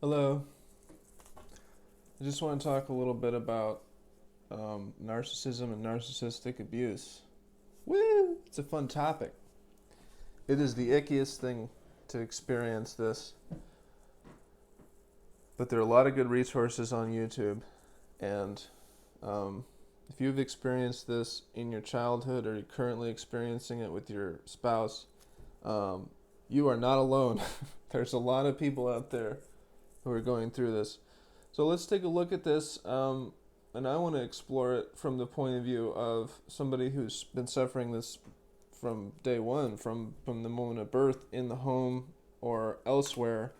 Hello. I just want to talk a little bit about narcissism and narcissistic abuse. Woo! It's a fun topic. It is the ickiest thing to experience this, but there are a lot of good resources on YouTube. And if you've experienced this in your childhood or you're currently experiencing it with your spouse, you are not alone. There's a lot of people out there who are going through this. So let's take a look at this, and I want to explore it from the point of view of somebody who's been suffering this from day one, from the moment of birth in the home or elsewhere,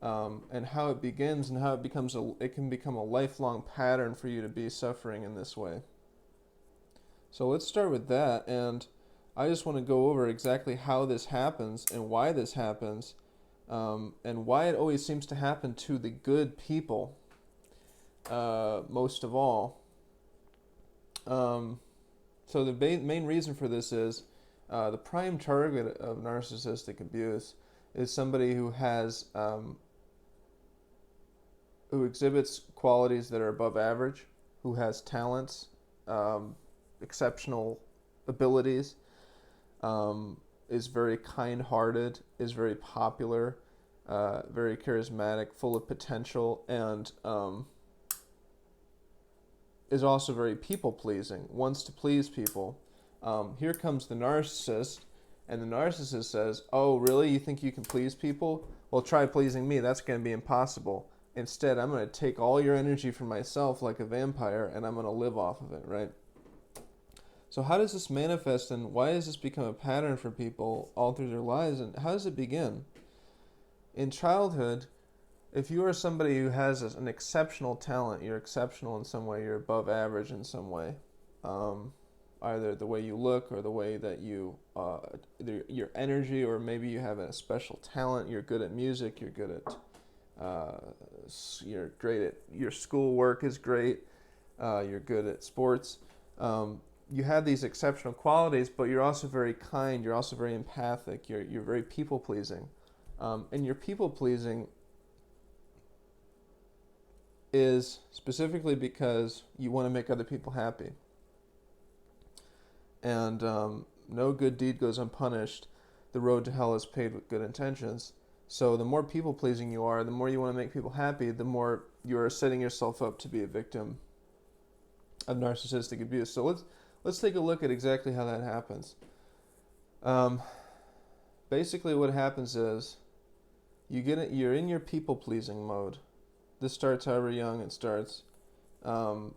and how it begins and how it can become a lifelong pattern for you to be suffering in this way. So let's start with that, and I just want to go over exactly how this happens and why this happens, and why it always seems to happen to the good people, most of all. So the main reason for this is the prime target of narcissistic abuse is somebody who has who exhibits qualities that are above average, who has talents, exceptional abilities, is very kind-hearted, is very popular, very charismatic, full of potential, and is also very people-pleasing, wants to please people. Here comes the narcissist, and the narcissist says, "Oh, really? You think you can please people? Well, try pleasing me. That's going to be impossible. Instead, I'm going to take all your energy from myself like a vampire, and I'm going to live off of it," right? So how does this manifest, and why does this become a pattern for people all through their lives, and how does it begin? In childhood, if you are somebody who has an exceptional talent, you're exceptional in some way, you're above average in some way, either the way you look or the way that you, your energy, or maybe you have a special talent, you're good at music, you're good at, you're great at, your schoolwork is great, you're good at sports, you have these exceptional qualities, but you're also very kind, you're also very empathic, you're very people-pleasing. And your people-pleasing is specifically because you want to make other people happy. And no good deed goes unpunished. The road to hell is paved with good intentions. So the more people-pleasing you are, the more you want to make people happy, the more you're setting yourself up to be a victim of narcissistic abuse. So let's take a look at exactly how that happens. Basically what happens is you're in your people-pleasing mode. This starts however young it starts. Could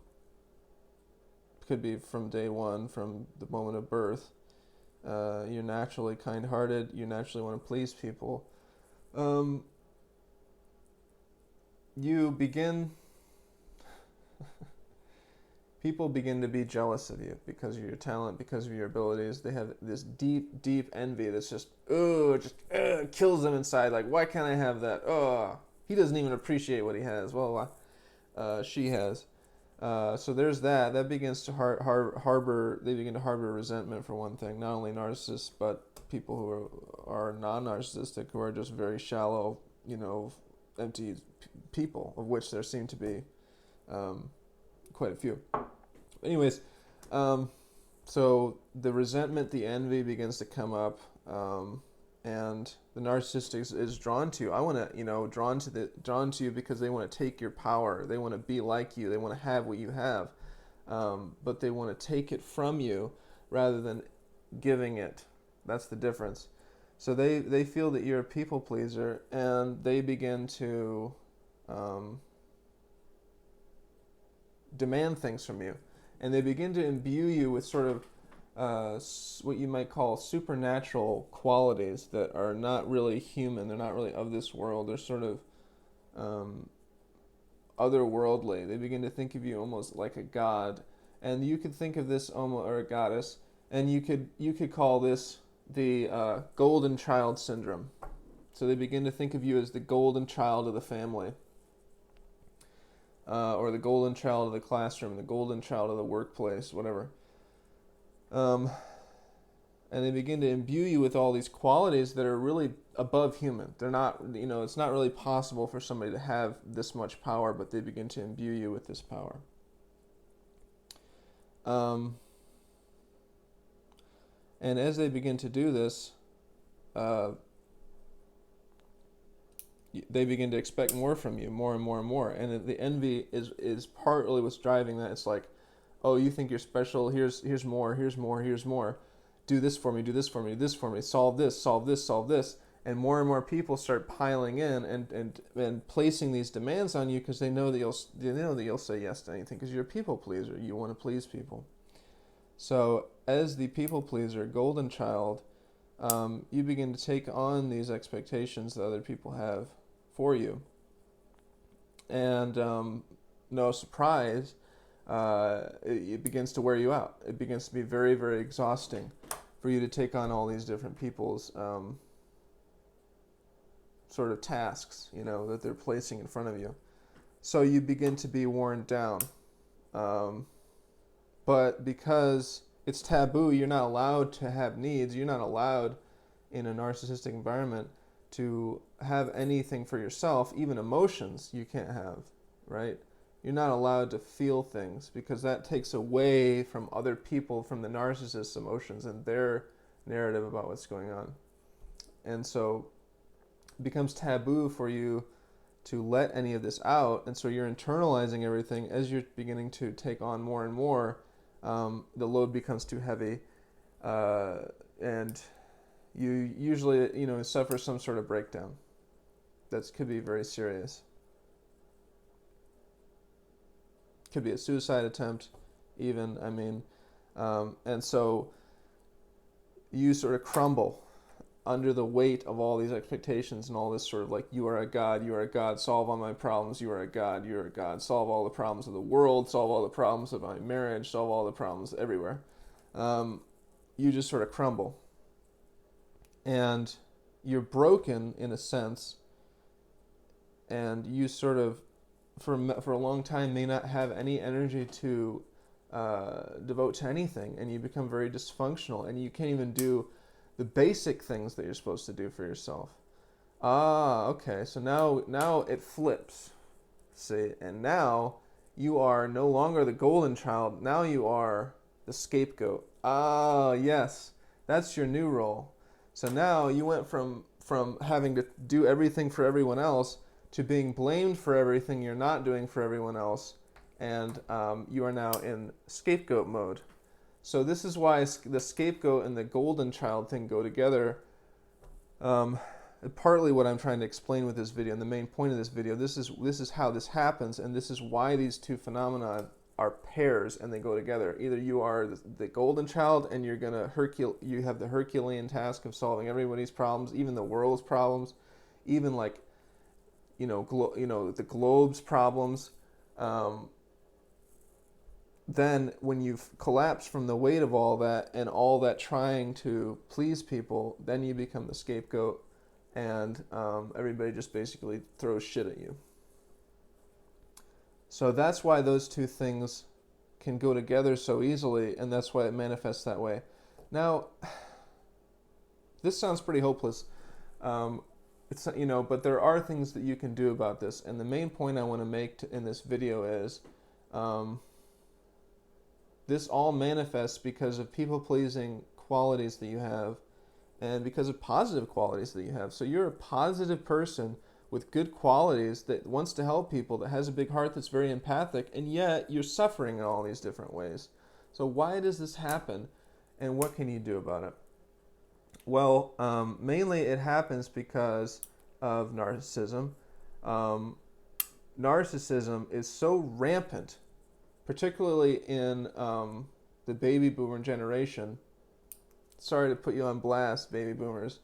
be from day one, from the moment of birth. You're naturally kind-hearted. You naturally want to please people. You begin... People begin to be jealous of you because of your talent, because of your abilities. They have this deep, deep envy that's just kills them inside. Like, why can't I have that? He doesn't even appreciate what he has. Well, she has. So there's that. That begins to harbor. They begin to harbor resentment for one thing. Not only narcissists, but people who are non-narcissistic, who are just very shallow, empty people, of which there seem to be quite a few. Anyways, so the resentment, the envy begins to come up, and the narcissist is drawn to you. I want to, drawn to you because they want to take your power. They want to be like you. They want to have what you have, but they want to take it from you rather than giving it. That's the difference. So they feel that you're a people pleaser, and they begin to demand things from you. And they begin to imbue you with sort of what you might call supernatural qualities that are not really human. They're not really of this world. They're sort of otherworldly. They begin to think of you almost like a god. And you could think of this almost, or a goddess, and you could call this the golden child syndrome. So they begin to think of you as the golden child of the family. Or the golden child of the classroom, the golden child of the workplace, whatever. and they begin to imbue you with all these qualities that are really above human. They're not, it's not really possible for somebody to have this much power, but they begin to imbue you with this power. And as they begin to do this, they begin to expect more from you, more and more and more. And the envy is partly what's driving that. It's like, oh, you think you're special, here's more, here's more, here's more. Do this for me, do this for me, do this for me, solve this, solve this, solve this. And more people start piling in and placing these demands on you because they know that you'll say yes to anything because you're a people pleaser. You want to please people. So as the people pleaser, golden child, you begin to take on these expectations that other people have for you. And no surprise, it begins to wear you out. It begins to be very, very exhausting for you to take on all these different people's sort of tasks, that they're placing in front of you. So you begin to be worn down. But because it's taboo, you're not allowed to have needs. You're not allowed in a narcissistic environment to have anything for yourself, even emotions you can't have, right? You're not allowed to feel things because that takes away from other people, from the narcissist's emotions and their narrative about what's going on. And so it becomes taboo for you to let any of this out, and so you're internalizing everything. As you're beginning to take on more and more, the load becomes too heavy, and you usually suffer some sort of breakdown that could be very serious. Could be a suicide attempt even, and so you sort of crumble under the weight of all these expectations and all this sort of like, you are a God, solve all my problems, you are a God, solve all the problems of the world, solve all the problems of my marriage, solve all the problems everywhere. You just sort of crumble. And you're broken in a sense, and you sort of, for a long time, may not have any energy to devote to anything, and you become very dysfunctional, and you can't even do the basic things that you're supposed to do for yourself. Okay, so now it flips, see, and now you are no longer the golden child, now you are the scapegoat. Yes, that's your new role. So now you went from having to do everything for everyone else to being blamed for everything you're not doing for everyone else, and you are now in scapegoat mode. So this is why the scapegoat and the golden child thing go together. Partly what I'm trying to explain with this video, and the main point of this video, this is how this happens, and this is why these two phenomena are pairs and they go together. Either you are the golden child and you're gonna you have the Herculean task of solving everybody's problems, even the world's problems, even like the globe's problems. Then when you've collapsed from the weight of all that and all that trying to please people, then you become the scapegoat, and everybody just basically throws shit at you. So that's why those two things can go together so easily, and that's why it manifests that way. Now, this sounds pretty hopeless, but there are things that you can do about this, and the main point I want to make in this video is, this all manifests because of people-pleasing qualities that you have and because of positive qualities that you have. So you're a positive person with good qualities that wants to help people, that has a big heart, that's very empathic, and yet you're suffering in all these different ways. So why does this happen, and what can you do about it? Well, mainly it happens because of narcissism. Narcissism is so rampant, particularly in the baby boomer generation. Sorry to put you on blast, baby boomers,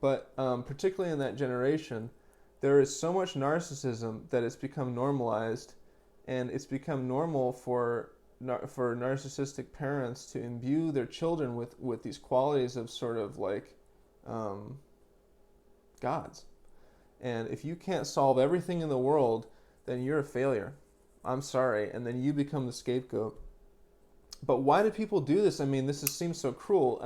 but particularly in that generation, there is so much narcissism that it's become normalized, and it's become normal for narcissistic parents to imbue their children with these qualities of sort of like gods. And if you can't solve everything in the world, then you're a failure. I'm sorry. And then you become the scapegoat. But why do people do this? This seems so cruel.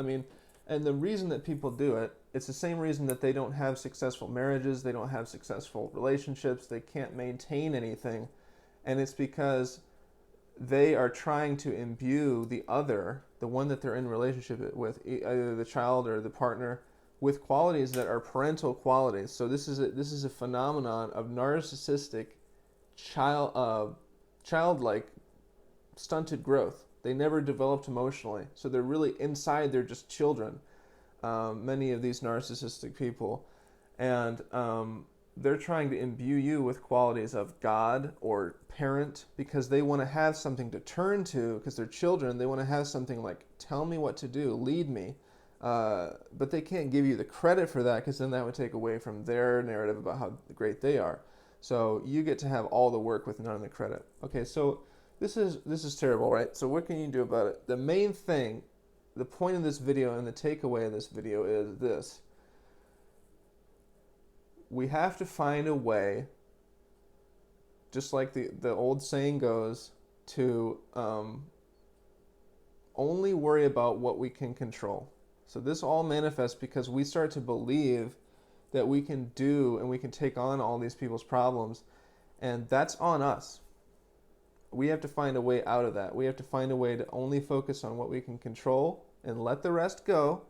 And the reason that people do it, it's the same reason that they don't have successful marriages, they don't have successful relationships, they can't maintain anything. And it's because they are trying to imbue the other, the one that they're in relationship with, either the child or the partner, with qualities that are parental qualities. So this is a phenomenon of narcissistic childlike stunted growth. They never developed emotionally, so they're really inside. They're just children. Many of these narcissistic people, and they're trying to imbue you with qualities of God or parent because they want to have something to turn to because they're children. They want to have something like, tell me what to do, lead me. But they can't give you the credit for that because then that would take away from their narrative about how great they are. So you get to have all the work with none of the credit. Okay, so this is terrible, right? So what can you do about it? The main thing, the point of this video and the takeaway of this video is this. We have to find a way, just like the old saying goes, to only worry about what we can control. So this all manifests because we start to believe that we can do and we can take on all these people's problems, and that's on us. We have to find a way out of that. We have to find a way to only focus on what we can control and let the rest go.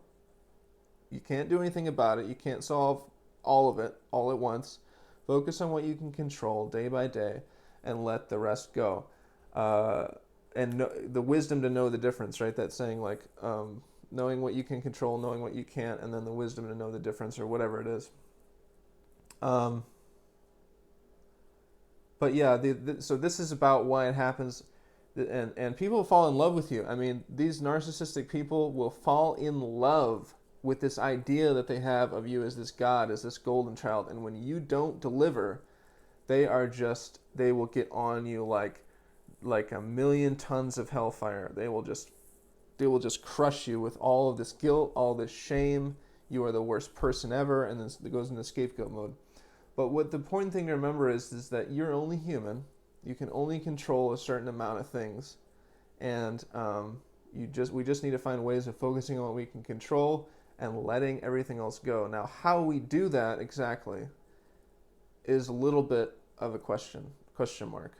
You can't do anything about it. You can't solve all of it all at once. Focus on what you can control day by day and let the rest go. And the wisdom to know the difference, right? That saying, like, knowing what you can control, knowing what you can't, and then the wisdom to know the difference, or whatever it is. But yeah, so this is about why it happens, and people fall in love with you. I mean, these narcissistic people will fall in love with this idea that they have of you as this God, as this golden child, and when you don't deliver, they will get on you like a million tons of hellfire. They will just crush you with all of this guilt, all this shame. You are the worst person ever, and then it goes into scapegoat mode. But what the important thing to remember is that you're only human. You can only control a certain amount of things, and we just need to find ways of focusing on what we can control and letting everything else go. Now, how we do that exactly is a little bit of a question mark,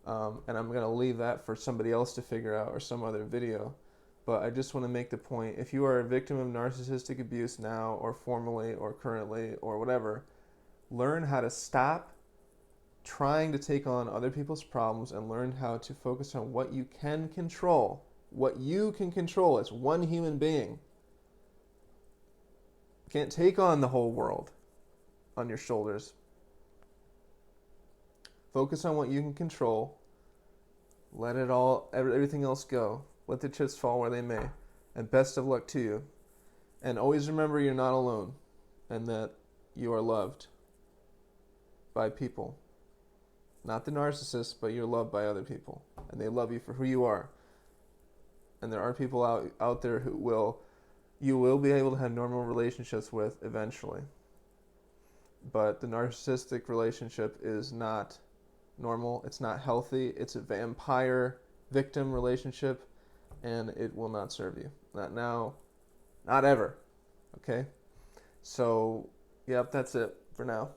and I'm going to leave that for somebody else to figure out or some other video. But I just want to make the point: if you are a victim of narcissistic abuse now, or formerly, or currently, or whatever, learn how to stop trying to take on other people's problems and learn how to focus on what you can control. What you can control as one human being. You can't take on the whole world on your shoulders. Focus on what you can control. Let everything else go. Let the chips fall where they may. And best of luck to you. And always remember you're not alone, and that you are loved by people. Not the narcissist, but you're loved by other people. And they love you for who you are. And there are people out there who you will be able to have normal relationships with eventually. But the narcissistic relationship is not normal. It's not healthy. It's a vampire victim relationship, and it will not serve you. Not now, not ever. Okay? So, yep, that's it for now.